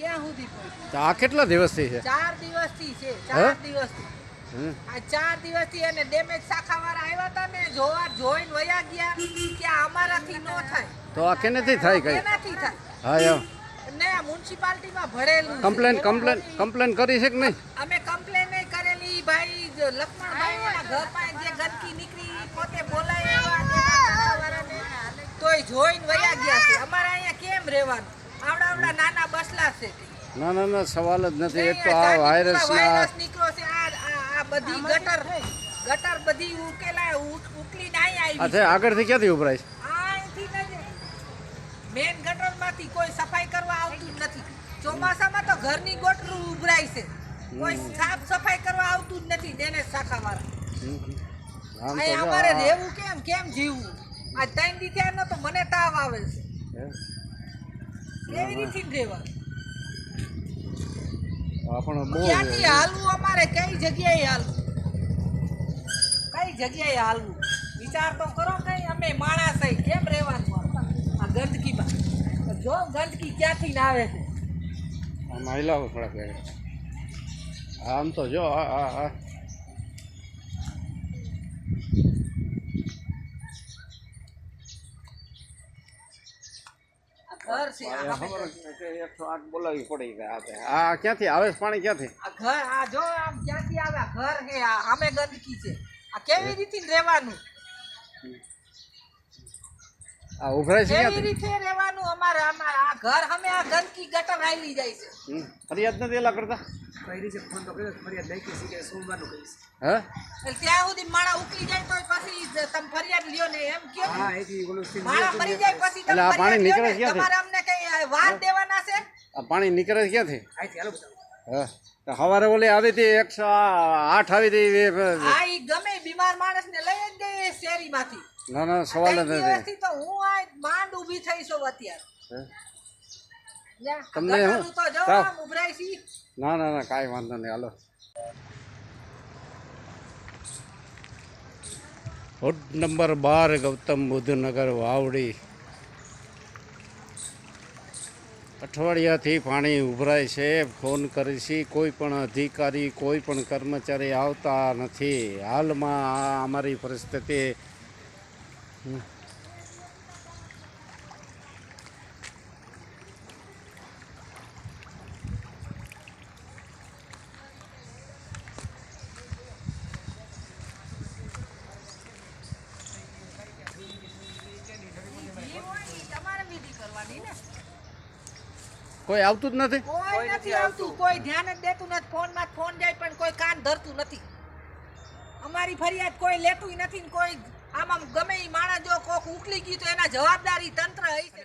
ક્યાં સુધી પહોંચ્યું? તો આ કેટલા દિવસથી છે? 4 દિવસથી છે. 4 દિવસથી. આ 4 દિવસથી અને ડેમેજ શાખાવાળા આવ્યા હતા ને જોઈને વયા ગયા કે અમારાથી ન થાય. તો આ કેનેથી થાય કઈ? કેનાથી થાય? હા એમ. ને મ્યુનિસિપાલિટીમાં ભરેલું કમ્પ્લેન કરી છે કે નહીં? અમે કમ્પ્લેન નહીં કરેલી ભાઈ. લક્ષ્મણભાઈ ઘર પાસે જે ગંદકી નીકળી પોતે બોલાય તોય જોઈને વયા ગયા છે. અમારે અહીંયા કેમ રહેવાનું? આવડા નાના બસલા છે. ના સવાલ જ નથી. એક તો આ વાયરસ નીકળો છે. આ બધી ગટર બધી ઉકલીને અહીં આવી. આગળથી ક્યાંથી ઉભરાય છે? મેન ગટરમાંથી કોઈ સફાઈ કરવા આવતું જ નથી. ચોમાસામાં તો ઘરની ગટરું ઉભરાય છે. કોઈ સાફ સફાઈ કરવા આવતું જ નથી. ડેનેજ શાખાવાળા અહીં અમારે રહેવું કેમ જીવવું? આ 3 દી થયા ન તો મને તાવ આવે છે. કેવી રીતે રહેવાનું? ક્યાંથી હાલવું? અમારે કઈ જગ્યાએ હાલવું? વિચાર તો કરો. કઈ અમે માણસ કેમ રહેવાનું આ ગંદકીમાં? જો ગંદકી ક્યાંથી ના આવે છે. મહિલાઓ થોડાક આમ તો જો આ ઘર છે. 108 બોલાવી પડી. આ ક્યાંથી આવે છે પાણી? ક્યાંથી આ ઘર? આ જો આમ ક્યાંથી આવે? ઘર હે. આ સામે ગંદકી છે. આ કેવી રીતે રહેવાનું? આ ઉભરાય છે કેવી રીતે રહેવાનું? અમારે આ ઘર સામે આ ગંદકી ગટર આલી જાય છે. ફરિયાદ નથી એલા કરતા? કરી છે. ફોન તો કર્યો. ફરિયાદ નહીં કરી કે સોમવારનું કહીશ. હે ત્યાં સુધી માણા ઉકલી જાય તો પછી તમે ફરિયાદ લ્યો ને એમ કેમ? હા એથી બોલું માણા મરી જાય પછી એટલે આ પાણી નીકળે ક્યાંથી? તમારે અમને કઈ વાર દેવાના છે? આ પાણી નીકળે ક્યાંથી? અહીંથી હાલો બતાવો. હા સવારે ઓલી આવી હતી 108 આવી હતી. હા ઈ ગમે બીમાર માણસને લઈ જ ગઈ શેરીમાંથી. ના સવાલ જ નથી. દિવસથી તો હું આ માંડ ઊભી થઈ છું અત્યારે. તમને ગટરનું તો જો આમ ઉભરાય છે. ના કાંઈ વાંધો નહીં. Hello. Ward number 12 Gautam Buddhnagar Vavdi. અઠવાડિયાથી પાણી ઉભરાય છે. ફોન કરીશી કોઈ પણ અધિકારી કોઈ પણ કર્મચારી આવતા નથી. હાલમાં અમારી પરિસ્થિતિ કોઈ આવતું જ નથી. કોઈ નથી આવતું. કોઈ ધ્યાન જ દેતું નથી. ફોન જાય પણ કોઈ કાન ધરતું નથી. અમારી ફરિયાદ કોઈ લેતું નથી. કોઈ આમાં ગમે એ માણસ જો કોક ઉકલી ગયું તો એના જવાબદારી તંત્ર હશે.